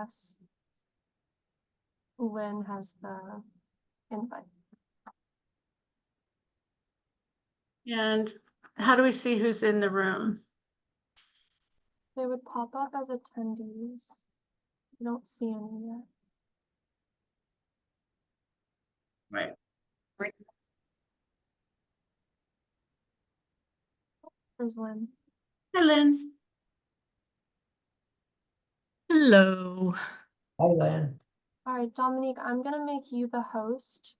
guess Lynn has the invite. And how do we see who's in the room? They would pop up as attendees. I don't see any yet. Right. There's Lynn. Hi, Lynn. Hello. Hi, Lynn. All right, Dominique, I'm gonna make you the host.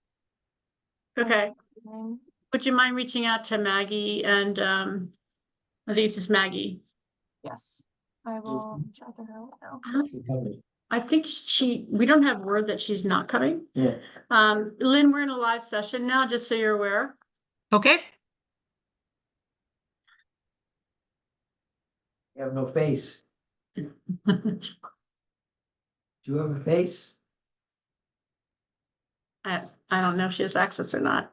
Okay. Okay. Would you mind reaching out to Maggie and I think it's just Maggie. Yes, I will reach out to her right now. I think we don't have word that she's not coming. Yeah. Lynn, we're in a live session now, just so you're aware. Okay. You have no face. Do you have a face? I don't know if she has access or not.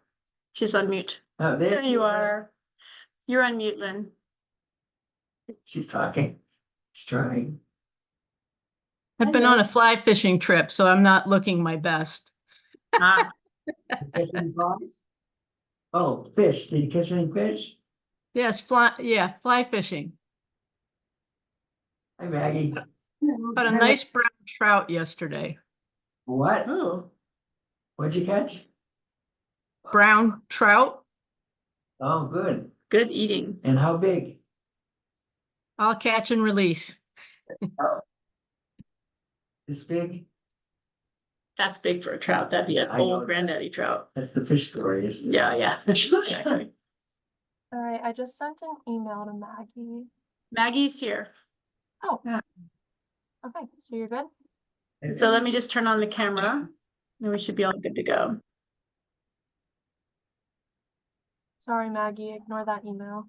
She's on mute. Oh, There you are. You're on mute, Lynn. She's talking. She's trying. I've been on a fly fishing trip, so I'm not looking my best. Ah, Catch any flies? Oh, fish. Did you catch any fish? Yes, fly fishing. Hi, Maggie. Got a nice brown trout yesterday. What? oh, What'd you catch? Brown trout. Oh, good. good eating. And how big? I'll catch and release. This big? That's big for a trout. That'd be an I know. old granddaddy trout. That's the fish story, isn't it? Yeah. Exactly. All right, I just sent an email to Maggie. Maggie's here. Oh. Yeah. Okay, so you're good? So let me just turn on the camera and we should be all good to go. Sorry, Maggie, ignore that email.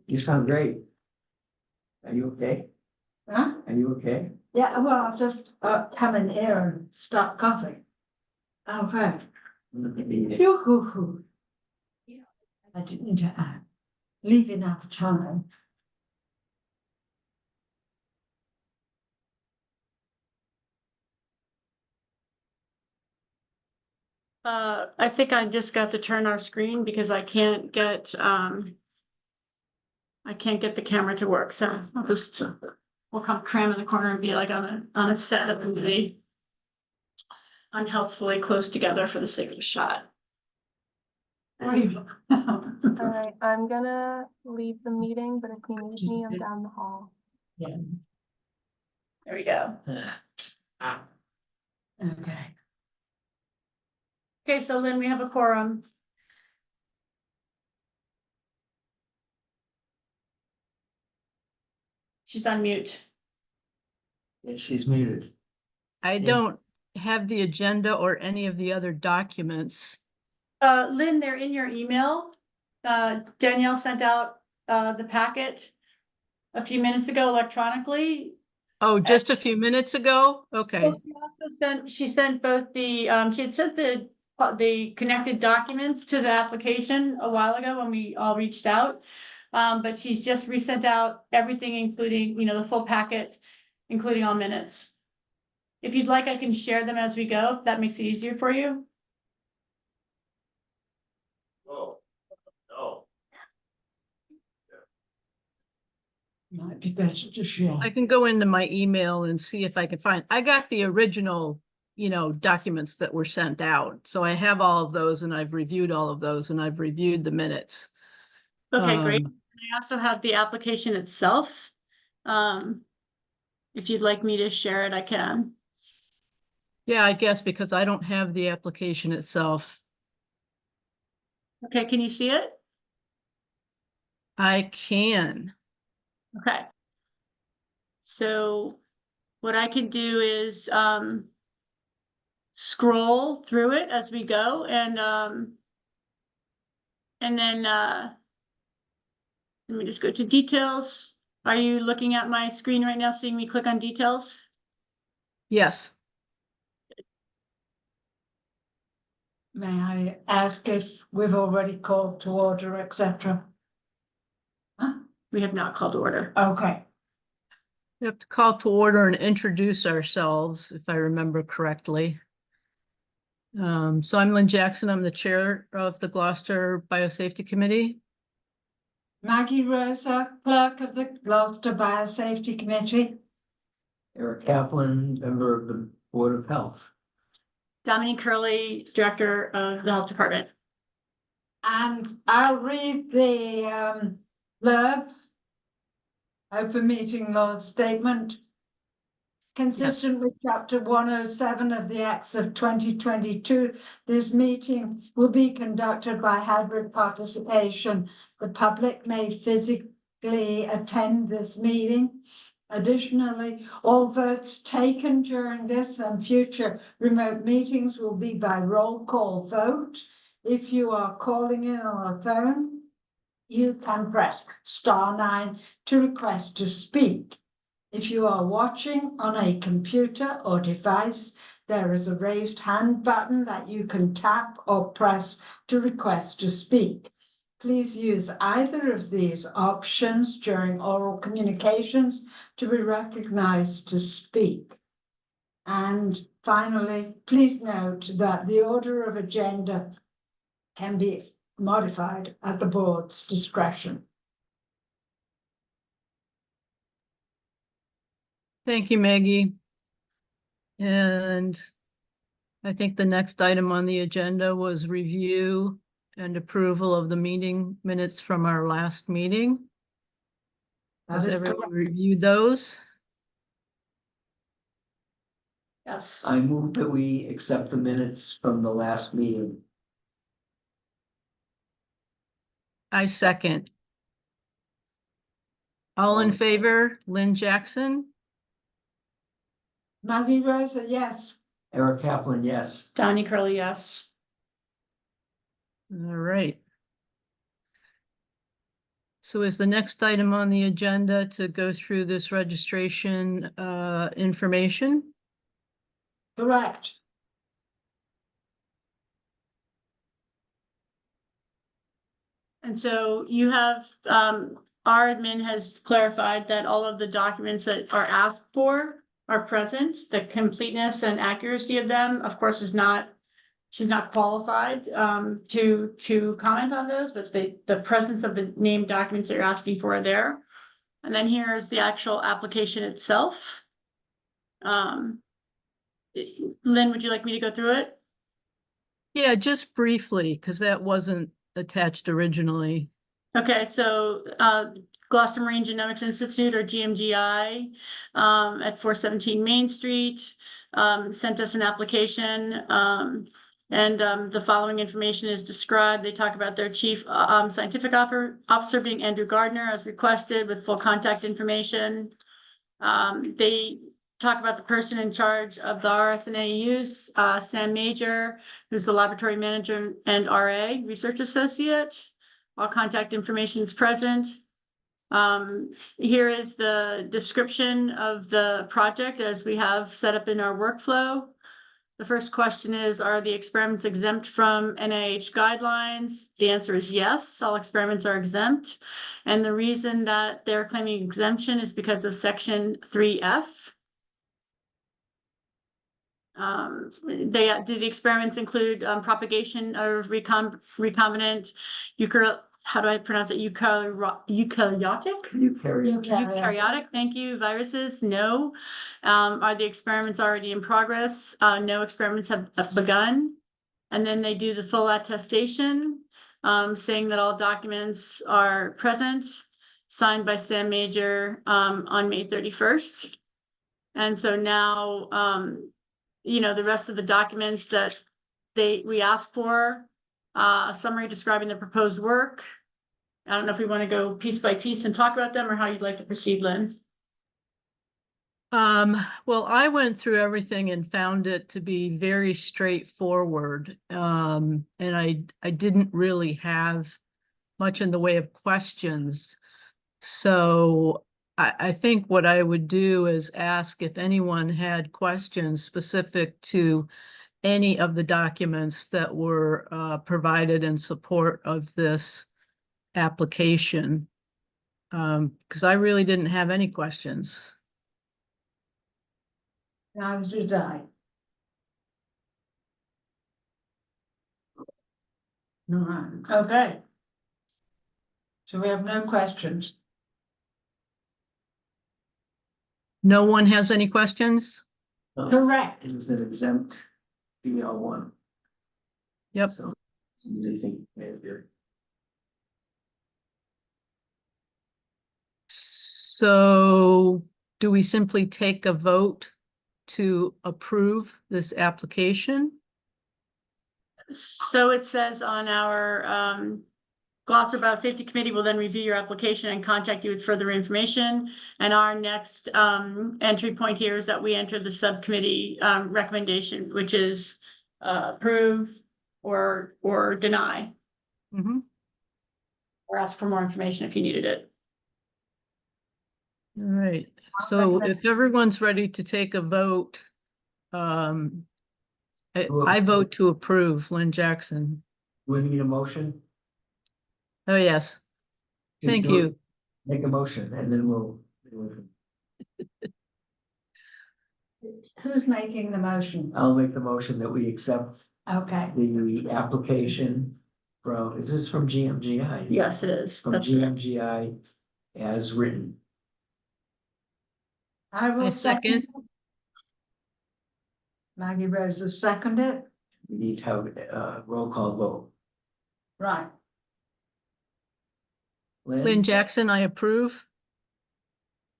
You sound great. Are you okay? Huh? Are you okay? Yeah, well, I'll just come in here and start coughing. Okay. Yoo-hoo-hoo. I didn't leave enough time. I think I just got to turn our screen because I can't get the camera to work. So I'll just we'll come cram in the corner and be like on a set of movie unhealthfully close together for the sake of the shot. All right, I'm gonna leave the meeting, but if you need me, I'm down the hall. Yeah. There we go. Okay. Okay, so Lynn, we have a quorum. She's on mute. Yeah, she's muted. I don't have the agenda or any of the other documents. Lynn, they're in your email. Danielle sent out the packet a few minutes ago electronically. Oh, just a few minutes ago? Okay. Well, she sent both the she had sent the connected documents to the application a while ago when we all reached out. But she's just resent out everything, including, the full packet, including all minutes. If you'd like, I can share them as we go, if that makes it easier for you. Oh, no. Might be better to share. I can go into my email and see if I can find, I got the original, documents that were sent out. So I have all of those and I've reviewed all of those and I've reviewed the minutes. Okay, great. I also have the application itself. If you'd like me to share it, I can. Yeah, I guess because I don't have the application itself. Okay, can you see it? I can. Okay. So what I can do is scroll through it as we go and then let me just go to details. Are you looking at my screen right now, seeing me click on details? Yes. May I ask if we've already called to order, etc.? We have not called to order. Okay. We have to call to order and introduce ourselves, if I remember correctly. So I'm Lynn Jackson. I'm the chair of the Gloucester Biosafety Committee. Maggie Rosa, clerk of the Gloucester Biosafety Committee. Eric Kaplan, member of the Board of Health. Dominique Curley, Director of the Health Department. And I'll read the blurb. Open meeting law statement. Consistent with chapter 107 of the Acts of 2022, this meeting will be conducted by hybrid participation. The public may physically attend this meeting. Additionally, all votes taken during this and future remote meetings will be by roll call vote. If you are calling in on a phone, you can press *9 to request to speak. If you are watching on a computer or device, there is a raised hand button that you can tap or press to request to speak. Please use either of these options during oral communications to be recognized to speak. And finally, please note that the order of agenda can be modified at the board's discretion. Thank you, Maggie. And I think the next item on the agenda was review and approval of the meeting minutes from our last meeting. Has everyone reviewed those? Yes. I move that we accept the minutes from the last meeting. I second. All in favor, Lynn Jackson? Maggie Rosa, yes. Eric Kaplan, yes. Dominique Curley, yes. All right. So is the next item on the agenda to go through this registration information? Correct. And so you have, our admin has clarified that all of the documents that are asked for are present. The completeness and accuracy of them, of course, she's not qualified to comment on those, but the presence of the named documents that you're asking for are there. And then here's the actual application itself. Lynn, would you like me to go through it? Yeah, just briefly, because that wasn't attached originally. Okay, so Gloucester Marine Genomics Institute, or GMGI, at 417 Main Street, sent us an application, and the following information is described. They talk about their chief scientific officer being Andrew Gardner as requested, with full contact information. They talk about the person in charge of the RSNA use, Sam Major, who's the laboratory manager and RA, research associate. All contact information is present. Here is the description of the project as we have set up in our workflow. The first question is, are the experiments exempt from NIH guidelines? The answer is yes, all experiments are exempt. And the reason that they're claiming exemption is because of section 3F. Do the experiments include propagation of recombinant how do I pronounce it? Eukaryotic? Eukaryotic, thank you, viruses? No. Are the experiments already in progress? No experiments have begun. And then they do the full attestation, saying that all documents are present, signed by Sam Major on May 31st. And so now, the rest of the documents that we asked for, a summary describing the proposed work. I don't know if we want to go piece by piece and talk about them, or how you'd like to proceed, Lynn. Well, I went through everything and found it to be very straightforward. And I didn't really have much in the way of questions. So I think what I would do is ask if anyone had questions specific to any of the documents that were provided in support of this application. because I really didn't have any questions. Neither did I. All right, okay. So we have no questions. No one has any questions? Correct. It was an exempt BL one. Yep. So, somebody think maybe. So do we simply take a vote to approve this application? So it says on our Gloucester Biosafety Committee will then review your application and contact you with further information. And our next entry point here is that we enter the subcommittee recommendation, which is approve or deny, Mhm. or ask for more information if you needed it. All right, so if everyone's ready to take a vote, I vote to approve. Lynn Jackson. We need a motion. Oh, yes, to thank do it. you. Make a motion and then we'll. Who's making the motion? I'll make the motion that we accept Okay, the application from, is this from GMGI? Yes, it is. From That's correct. GMGI as written. I will I second. second. Maggie Rose has seconded. We need to have a roll call vote. Right, Lynn Jackson, I approve.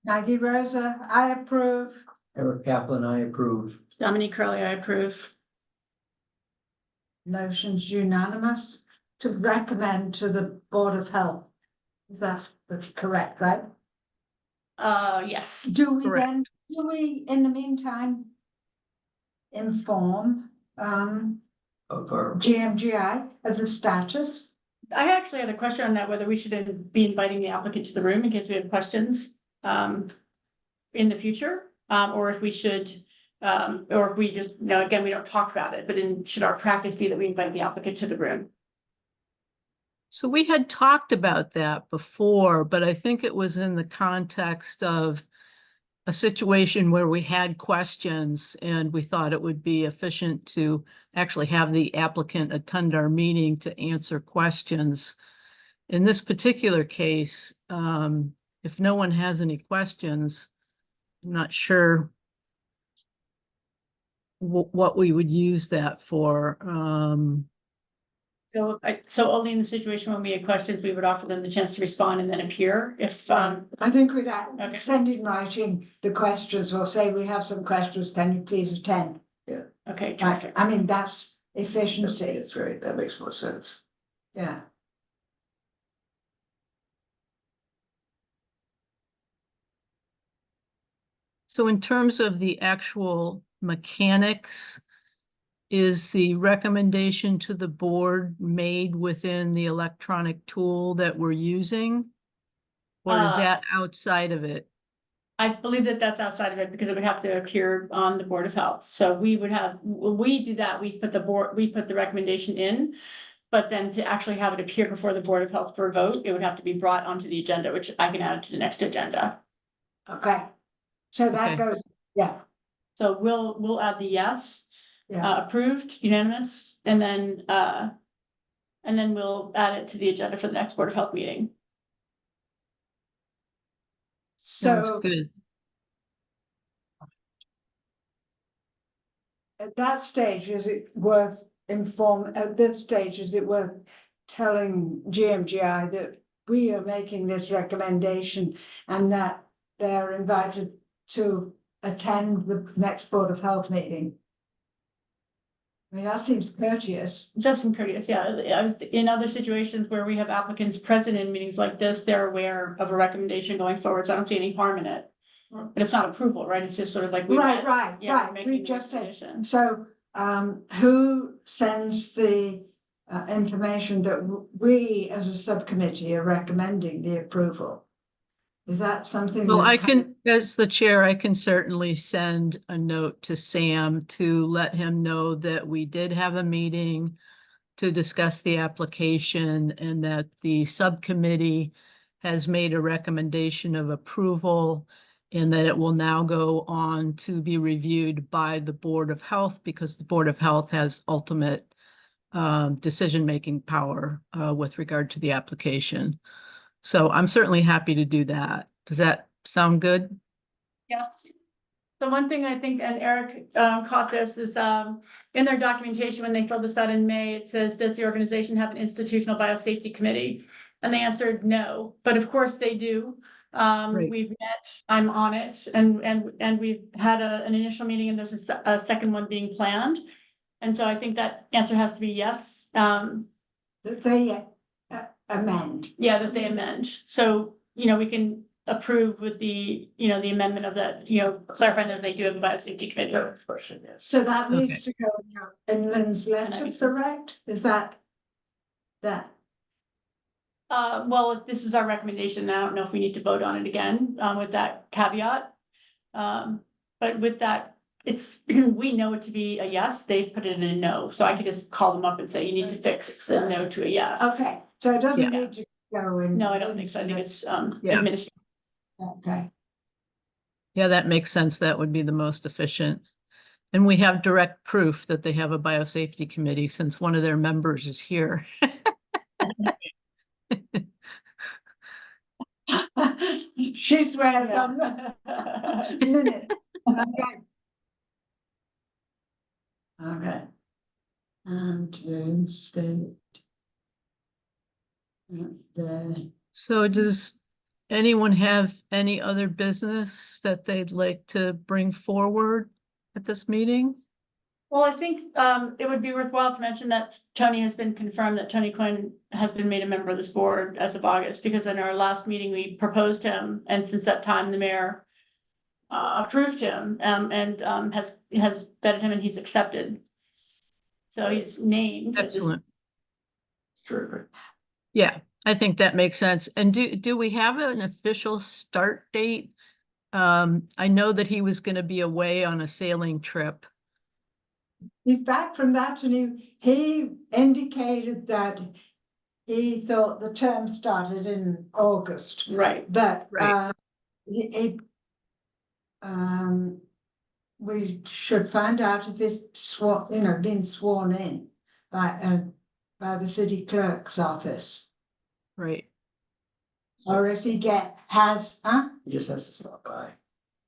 Maggie Rosa, I approve. Eric Kaplan, I approve. Dominique Curley, I approve. Motion's unanimous to recommend to the Board of Health. Is that correct, right? Yes. Do we Correct. then, do we, in the meantime, inform Of our, GMGI of the status? I actually had a question on that, whether we should be inviting the applicant to the room in case we have questions in the future, or if we should, or if we just, no, again, we don't talk about it, but should our practice be that we invite the applicant to the room? So we had talked about that before, but I think it was in the context of a situation where we had questions and we thought it would be efficient to actually have the applicant attend our meeting to answer questions. In this particular case, if no one has any questions, I'm not sure what we would use that for. So only in the situation when we had questions, we would offer them the chance to respond and then appear if, I think we'd Okay. send in writing the questions or say we have some questions, can you please attend? okay, Right, terrific. I mean, that's efficiency, that's right, that makes more sense. yeah. So in terms of the actual mechanics, is the recommendation to the board made within the electronic tool that we're using? Or is that outside of it? I believe that that's outside of it because it would have to appear on the Board of Health. So we would have, when we do that, we put the recommendation in. But then to actually have it appear before the Board of Health for a vote, it would have to be brought onto the agenda, which I can add to the next agenda. Okay, so that Okay. goes, yeah, So we'll add the yes, yeah, approved, unanimous, and then we'll add it to the agenda for the next Board of Health meeting. Sounds so good. at that stage, is it worth at this stage, is it worth telling GMGI that we are making this recommendation and that they're invited to attend the next Board of Health meeting? I mean, that seems courteous. Just some courteous, yeah. In other situations where we have applicants present in meetings like this, they're aware of a recommendation going forward, so I don't see any harm in it. But it's not approval, right? It's just sort of like. Right, Yeah, we're right, making we the just said, recommendation. so, who sends the information that we as a subcommittee are recommending the approval? Is that something? Well, that I kind of- can, as the chair, I can certainly send a note to Sam to let him know that we did have a meeting to discuss the application and that the subcommittee has made a recommendation of approval and that it will now go on to be reviewed by the Board of Health because the Board of Health has ultimate decision-making power with regard to the application. So I'm certainly happy to do that. Does that sound good? Yes. The one thing I think, and Eric caught this, is in their documentation, when they filled this out in May, it says, does the organization have an institutional biosafety committee? And they answered no, but of course they do. Right. We've met, I'm on it, and we've had an initial meeting, and there's a second one being planned. And so I think that answer has to be yes. That they amend. Yeah, that they amend. So, we can approve with the, the amendment of that, clarifying that they do have a biosafety committee. Question is. So that Okay. needs to go in Lynn's letter, correct? Is that? Well, if this is our recommendation, I don't know if we need to vote on it again, with that caveat. But with that, it's, we know it to be a yes, they put it in a no, so I could just call them up and say, you need to fix the no to a yes. Okay, so it doesn't Yeah. need to go in. No, I don't think so, I think it's, Yeah. administrative. Okay, Yeah, that makes sense. That would be the most efficient. And we have direct proof that they have a biosafety committee since one of their members is here. she swears on the minutes. Okay. Okay. And to state. The, So does anyone have any other business that they'd like to bring forward at this meeting? Well, I think it would be worthwhile to mention that Tony has been confirmed, that Tony Quinn has been made a member of this board as of August, because in our last meeting, we proposed him, and since that time, the mayor approved him, and has vetted him, and he's accepted. So he's named. Excellent. It's terrific. Yeah, I think that makes sense. And do we have an official start date? I know that he was going to be away on a sailing trip. he's back from that and he indicated that he thought the term started in August, Right, but Right. we should find out if he's been sworn in by the city clerk's office, Right. or if he He just has to stop by.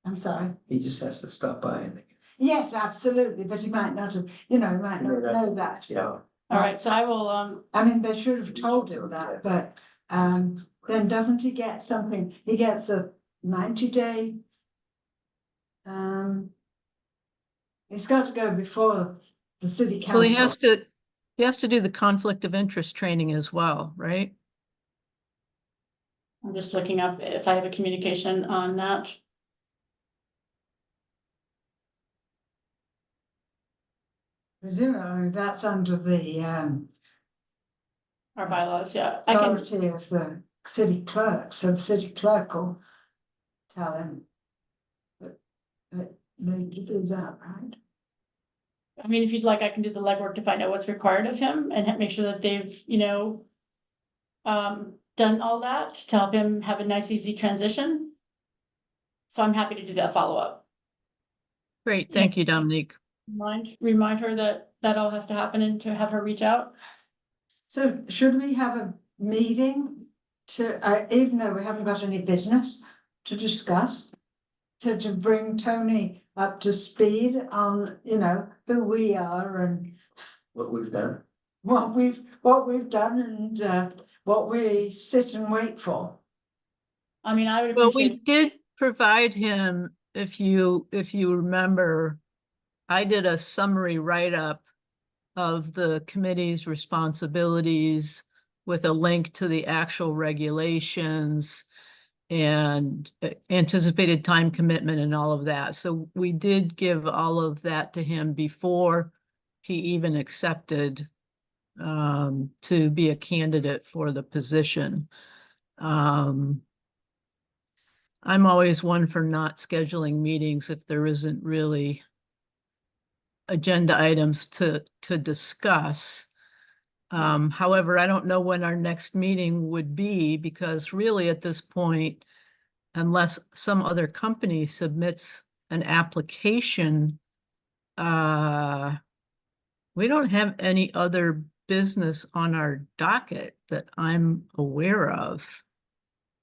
I'm sorry. He just has to stop by and. Yes, absolutely, but he might not have, he might not know that. Yeah. all right, so I will, I mean, they should have told him that, but then doesn't he get something? He gets a 90-day. He's got to go before the city council. Well, he has to do the conflict of interest training as well, right? I'm just looking up if I have a communication on that. Presumably, that's under the Our bylaws, yeah, I can, authority of the city clerk, so the city clerk will tell him. That they do that, right? I mean, if you'd like, I can do the legwork to find out what's required of him and make sure that they've, done all that to help him have a nice, easy transition. So I'm happy to do that follow-up. Great. Thank you, Dominique. Remind her that all has to happen and to have her reach out. So should we have a meeting to, even though we haven't got any business to discuss? To bring Tony up to speed on, who we are and What we've done. what we've done and what we sit and wait for. I mean, I would Well, we appreciate, did provide him, if you remember, I did a summary write-up of the committee's responsibilities with a link to the actual regulations and anticipated time commitment and all of that. So we did give all of that to him before he even accepted to be a candidate for the position. I'm always one for not scheduling meetings if there isn't really agenda items to discuss. However, I don't know when our next meeting would be because really at this point, unless some other company submits an application, we don't have any other business on our docket that I'm aware of.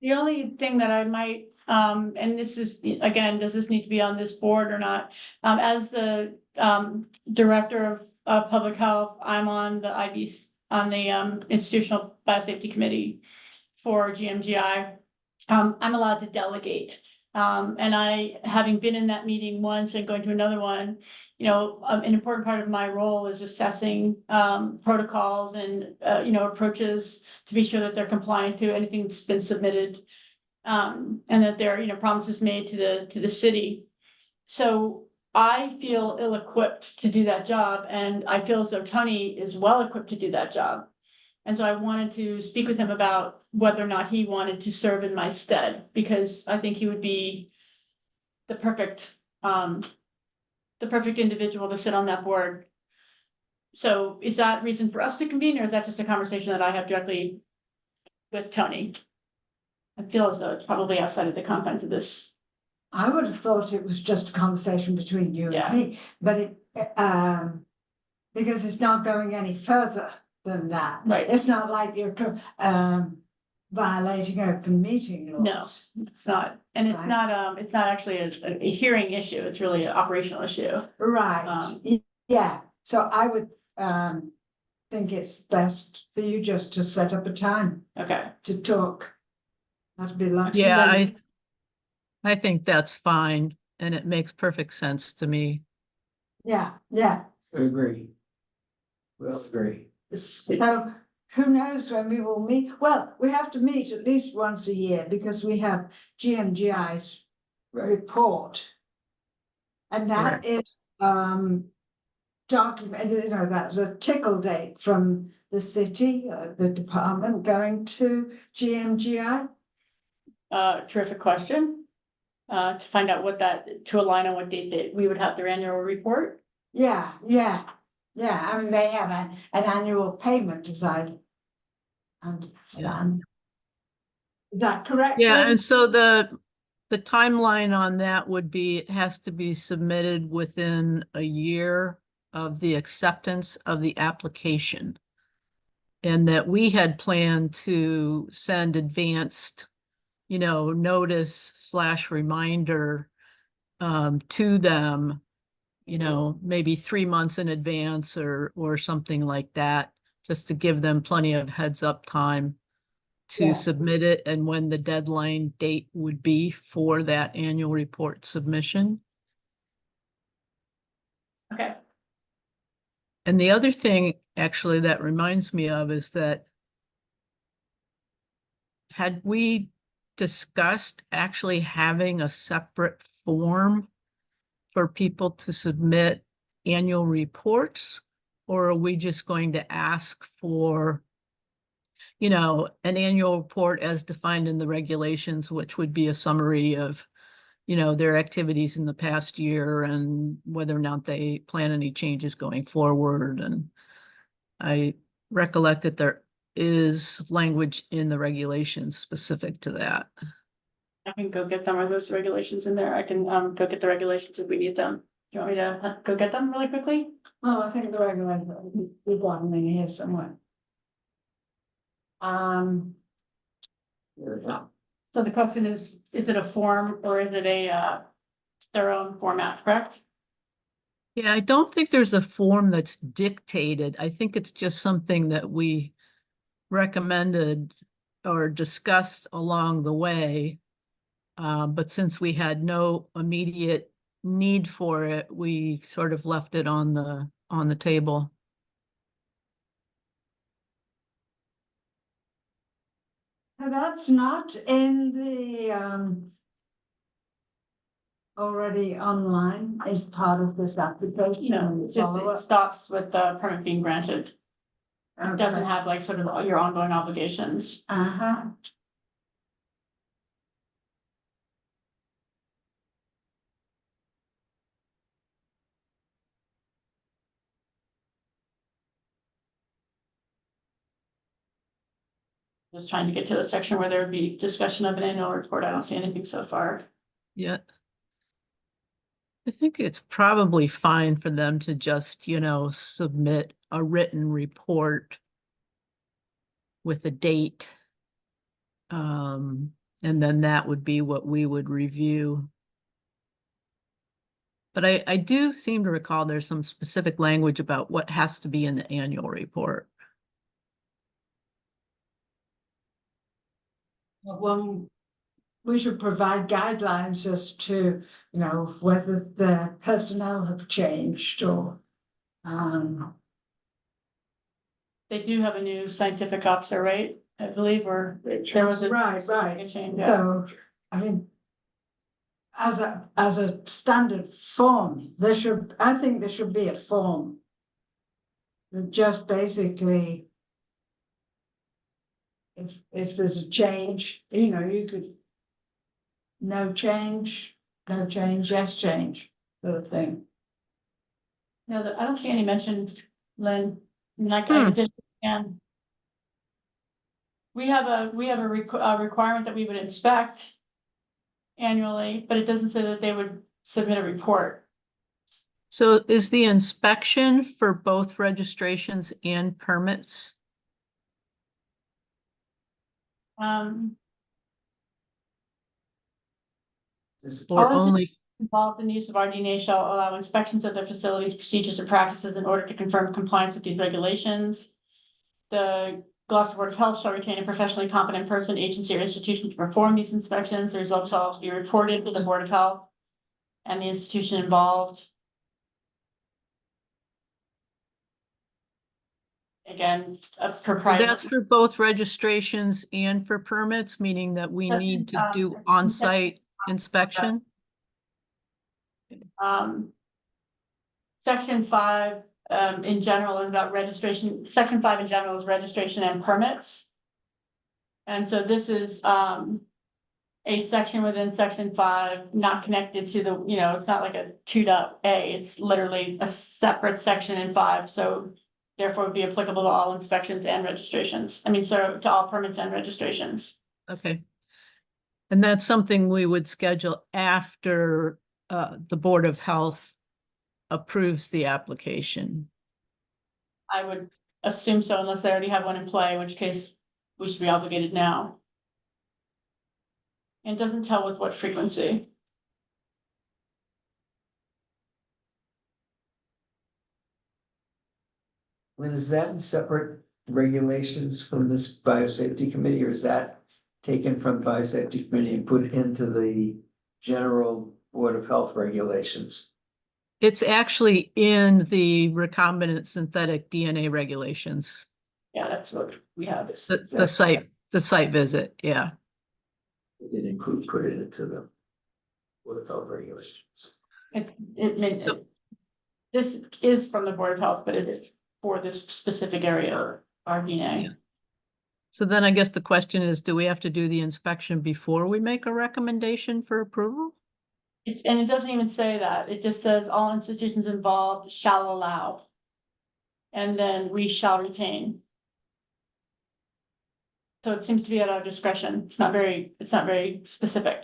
The only thing that I might, and this is, again, does this need to be on this board or not? As the, Director of Public Health, I'm on the on the, Institutional Biosafety Committee for GMGI. I'm allowed to delegate. And I, having been in that meeting once and going to another one, an important part of my role is assessing, protocols and, approaches to be sure that they're compliant to anything that's been submitted. And that there are, promises made to the city. So I feel ill-equipped to do that job, and I feel as though Tony is well-equipped to do that job. And so I wanted to speak with him about whether or not he wanted to serve in my stead, because I think he would be the perfect individual to sit on that board. So is that reason for us to convene, or is that just a conversation that I have directly with Tony? I feel as though it's probably outside of the confines of this. I would have thought it was just a conversation between you Yeah. and me, but because it's not going any further than that. Right. It's not like you're violating open meeting laws. No, it's not. And it's Right. it's not actually a hearing issue. It's really an operational issue. Right, yeah, so I would think it's best for you just to set up a time Okay. to talk. That'd be lovely. Yeah, I think that's fine, and it makes perfect sense to me. Yeah, Agree. We'll agree. so who knows when we will meet? Well, we have to meet at least once a year because we have GMGI's report. And that is document, that's a tickle date from the city, the department going to GMGI. Terrific question. To find out to align on what date we would have their annual report. Yeah. I mean, they have an annual payment, as I understand. Is that correct? Yeah, Lynn? and so the timeline on that would be, it has to be submitted within a year of the acceptance of the application. And that we had planned to send advanced, notice / reminder to them, maybe 3 months in advance or something like that, just to give them plenty of heads up time to Yeah. submit it and when the deadline date would be for that annual report submission. Okay. And the other thing actually that reminds me of is that had we discussed actually having a separate form for people to submit annual reports, or are we just going to ask for an annual report as defined in the regulations, which would be a summary of, their activities in the past year and whether or not they plan any changes going forward. And I recollect that there is language in the regulations specific to that. I can go get them. Are those regulations in there? I can go get the regulations if we need them. Do you want me to go get them really quickly? Well, I think the regular, we've got them in here somewhere. So the question is it a form or is it their own format, correct? Yeah, I don't think there's a form that's dictated. I think it's just something that we recommended or discussed along the way. But since we had no immediate need for it, we sort of left it on the table. Now, that's not in the already online as part of this application. No, it's just, it stops with the permit being granted. It doesn't have like sort of your ongoing obligations. Uh-huh. Was trying to get to the section where there would be discussion of an annual report. I don't see anything so far. Yeah. I think it's probably fine for them to just, submit a written report with a date. And then that would be what we would review. But I do seem to recall there's some specific language about what has to be in the annual report. Well, we should provide guidelines as to, whether the personnel have changed or, They do have a new scientific officer, right? I believe, or there was a. Right. a change, yeah. So, I mean, as a standard form, I think there should be a form. That just basically, if there's a change, you could, no change, yes change, sort of thing. No, I don't see any mentioned, Lynn, like I did, and. We have a requirement that we would inspect annually, but it doesn't say that they would submit a report. So is the inspection for both registrations and permits? Or Policies- only, Involved in the use of RDNA shall allow inspections of their facilities, procedures, and practices in order to confirm compliance with these regulations. The Gloucester Board of Health shall retain a professionally competent person, agency, or institution to perform these inspections. The results shall also be reported to the Board of Health and the institution involved. Again, a proprietary. that's for both registrations and for permits, meaning that we That's need to in, do on-site inspection? Section 5, in general is about registration. Section 5 in general is registration and permits. And so this is, a section within section 5, not connected to the, it's not like a 2.a, it's literally a separate section in 5, so therefore would be applicable to all inspections and registrations. So to all permits and registrations. Okay. And that's something we would schedule after the Board of Health approves the application. I would assume so, unless they already have one in play, in which case we should be obligated now. It doesn't tell with what frequency. Lynn, is that in separate regulations from this biosafety committee, or is that taken from biosafety committee and put into the general Board of Health regulations? It's actually in the recombinant synthetic DNA regulations, Yeah, that's what we have. the site visit, yeah. It did include, put it into the Board of Health regulations. It meant, So- this is from the Board of Health, but it's for this specific area, RDNA. Yeah. So then I guess the question is, do we have to do the inspection before we make a recommendation for approval? And it doesn't even say that, it just says all institutions involved shall allow. And then we shall retain. So it seems to be at our discretion, it's not very specific.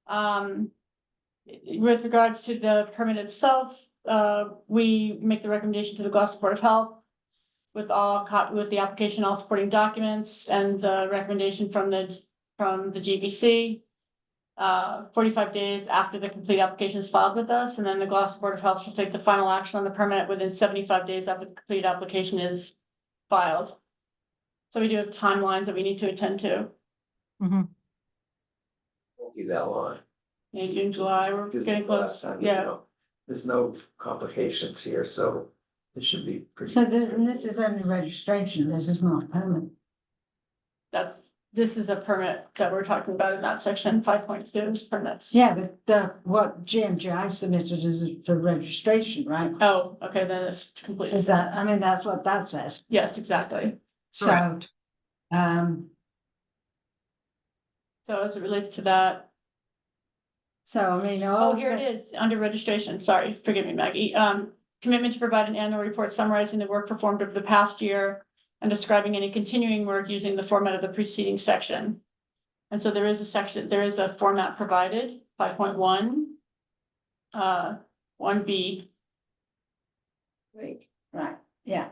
With regards to the permit itself, we make the recommendation to the Gloucester Board of Health. With the application, all supporting documents and the recommendation from the GBC. 45 days after the complete application is filed with us, and then the Gloucester Board of Health shall take the final action on the permit within 75 days after the complete application is filed. So we do have timelines that we need to attend to. Mhm. Won't be that long. In June, July, we're Just getting the last close, time, you yeah. know, there's no complications here, so it should be pretty. So this is only registration, this is not permit. This is a permit that we're talking about in that section, 5.2 permits. Yeah, but what GMGI submitted is for registration, right? Oh, okay, then it's completely, Is that, that's what that says, yes, exactly. so, Correct. So as it relates to that, so oh, here it is, under registration, sorry, forgive me, Maggie, commitment to provide an annual report summarizing the work performed over the past year and describing any continuing work using the format of the preceding section. And so there is a section, there is a format provided, 5.1, 1B. Right, yeah.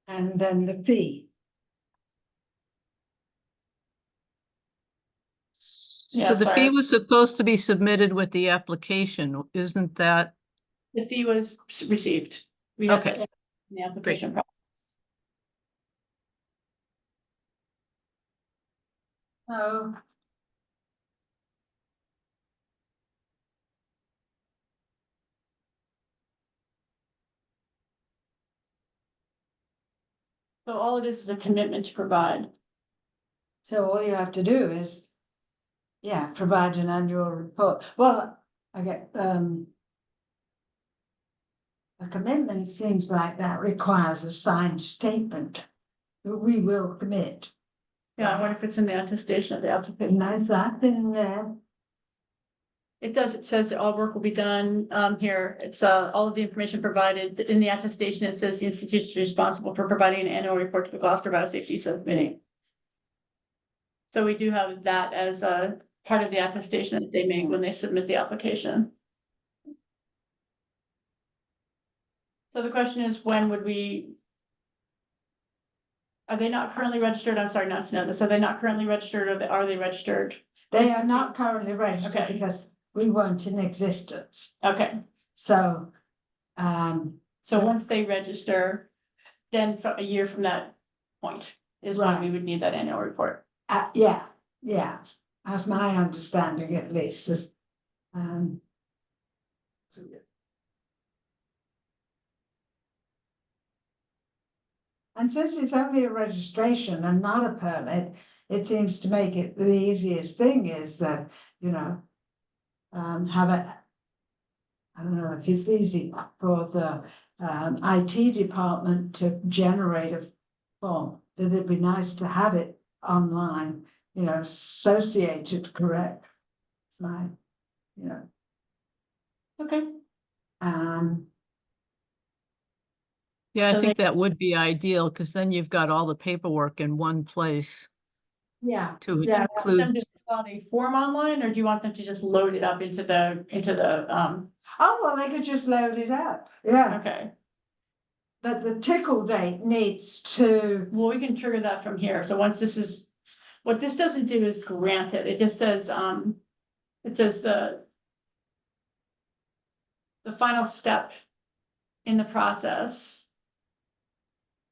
And then the fee. Yeah, So the sorry. fee was supposed to be submitted with the application, isn't that? The fee was received. We have Okay. that in the application process. Oh. So all it is a commitment to provide. So all you have to do is, yeah, provide an annual report. Well, I get, a commitment seems like that requires a signed statement that we will commit. Yeah, I wonder if it's in the attestation of the application. And is that in there? It does, it says that all work will be done, here, it's, all of the information provided, in the attestation, it says the institution is responsible for providing an annual report to the Gloucester Biosafety Subcommittee. So we do have that as a part of the attestation that they make when they submit the application. So the question is, when would we? Are they not currently registered? I'm sorry, not to know this, are they not currently registered, or are they registered? They are not currently registered Okay. because we weren't in existence. Okay, So, so once they register, then for a year from that point is when we Right. would need that annual report. yeah, that's my understanding at least, is, and since it's only a registration and not a permit, it seems to make it the easiest thing is that, you know, have a, I don't know if it's easy for the IT department to generate a form, but it'd be nice to have it online, you know, associated, correct? Like, you know, Okay, Yeah, I So think that would be ideal, because then you've got all the paperwork in one place yeah. to yeah, want them include. to fill out a form online, or do you want them to just load it up into the, Oh, well, they could just load it up, yeah, okay. but the tickle date needs to, Well, we can trigger that from here, so once this is, what this doesn't do is grant it, it just says, it says the final step in the process.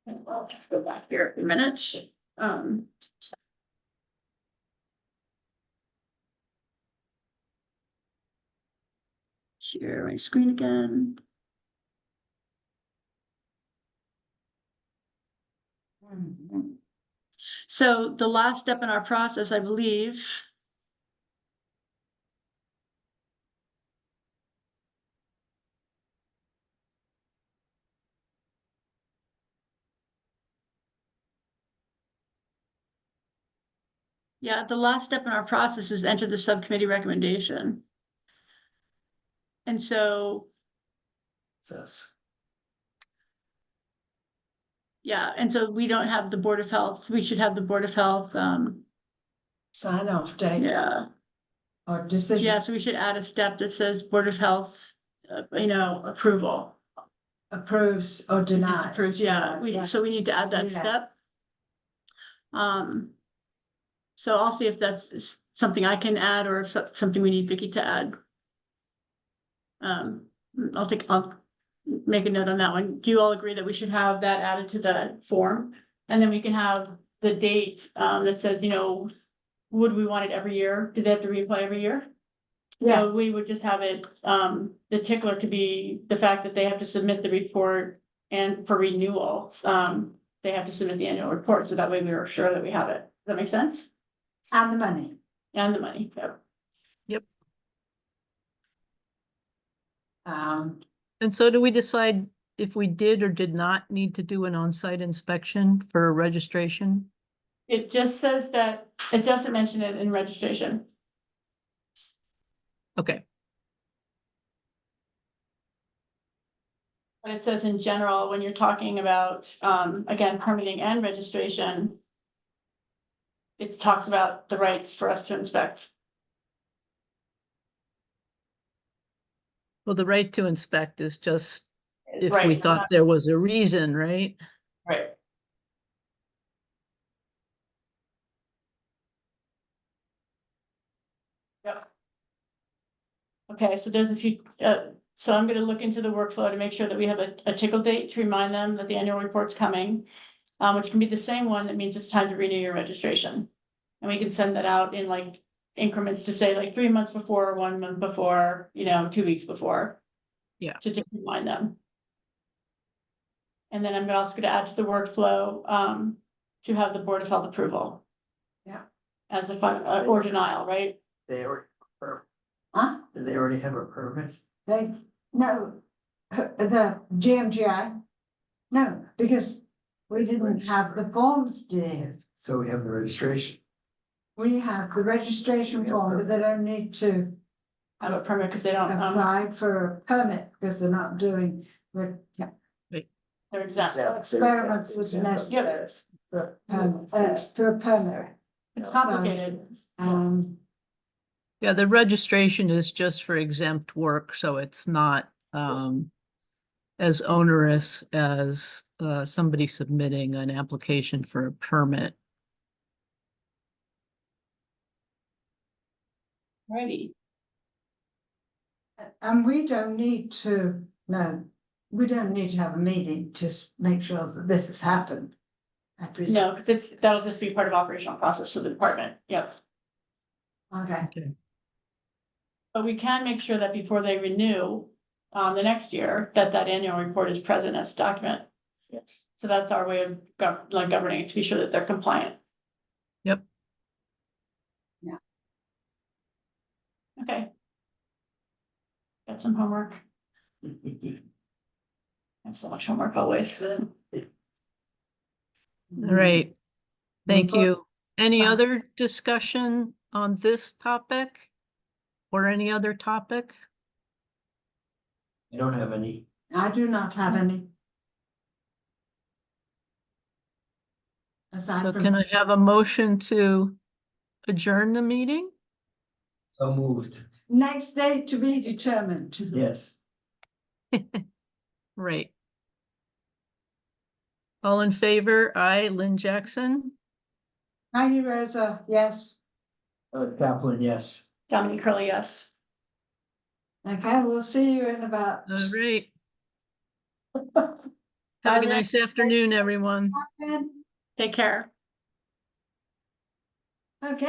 And I'll just go back here a minute, share my screen again. So the last step in our process, I believe. Yeah, the last step in our process is enter the subcommittee recommendation. And so, Says. yeah, and so we don't have the Board of Health, we should have the Board of Health, sign off date yeah. or decision. Yeah, so we should add a step that says Board of Health, approval. Approves or denies. Disapproves, yeah, so we need to add that Yeah. step. So I'll see if that's something I can add, or if something we need Vicky to add. I'll make a note on that one. Do you all agree that we should have that added to the form? And then we can have the date, that says, would we want it every year? Do they have to reapply every year? Yeah, So we would just have it, the tickler to be the fact that they have to submit the report, and for renewal, they have to submit the annual report, so that way we are sure that we have it. Does that make sense? and the money. And the money, yep. And so do we decide if we did or did not need to do an on-site inspection for registration? It just says that, it doesn't mention it in registration. Okay, But it says in general, when you're talking about, again, permitting and registration, it talks about the rights for us to inspect. Well, the right to inspect is just if Right, we it's thought not- there was a reason, right? Right. Yep. Okay, so there's a few, so I'm gonna look into the workflow to make sure that we have a tickle date to remind them that the annual report's coming. Which can be the same one that means it's time to renew your registration. And we can send that out in like increments to say like 3 months before, 1 month before, 2 weeks before. Yeah. To just remind them. And then I'm also gonna add to the workflow, to have the Board of Health approval. Yeah. As the or denial, right? They already, Huh? do they already have a permit? They, no, the GMGI. No, because we didn't have the forms, dear. So we have the registration. We have the registration form, but they don't need to Have a permit because they don't, apply for a permit because they're not doing the they're exempt. experiments that are necessary for a permit. It's complicated. Yeah, the registration is just for exempt work, so it's not as onerous as somebody submitting an application for a permit. Righty. And we don't need to, no, we don't need to have a meeting to make sure that this has happened. I presume. No, because that'll just be part of operational process for the department. Yep. Okay, But we can make sure that before they renew, the next year, that annual report is present as a document. Yes. So that's our way of governing it, to be sure that they're compliant. Yep. Yeah. Okay. Got some homework. I have so much homework always. All right, thank you. Any Fine. other discussion on this topic? Or any other topic? I don't have any. I do not have any. Aside So from- can I have a motion to adjourn the meeting? So moved. Next date to be determined. Yes. Right. All in favor? Aye, Lynn Jackson. Maggie Rosa, yes. Kaplan, yes. Dominic Curley, yes. Okay, we'll see you in about. All right. Have a nice afternoon, everyone. Take care. Okay.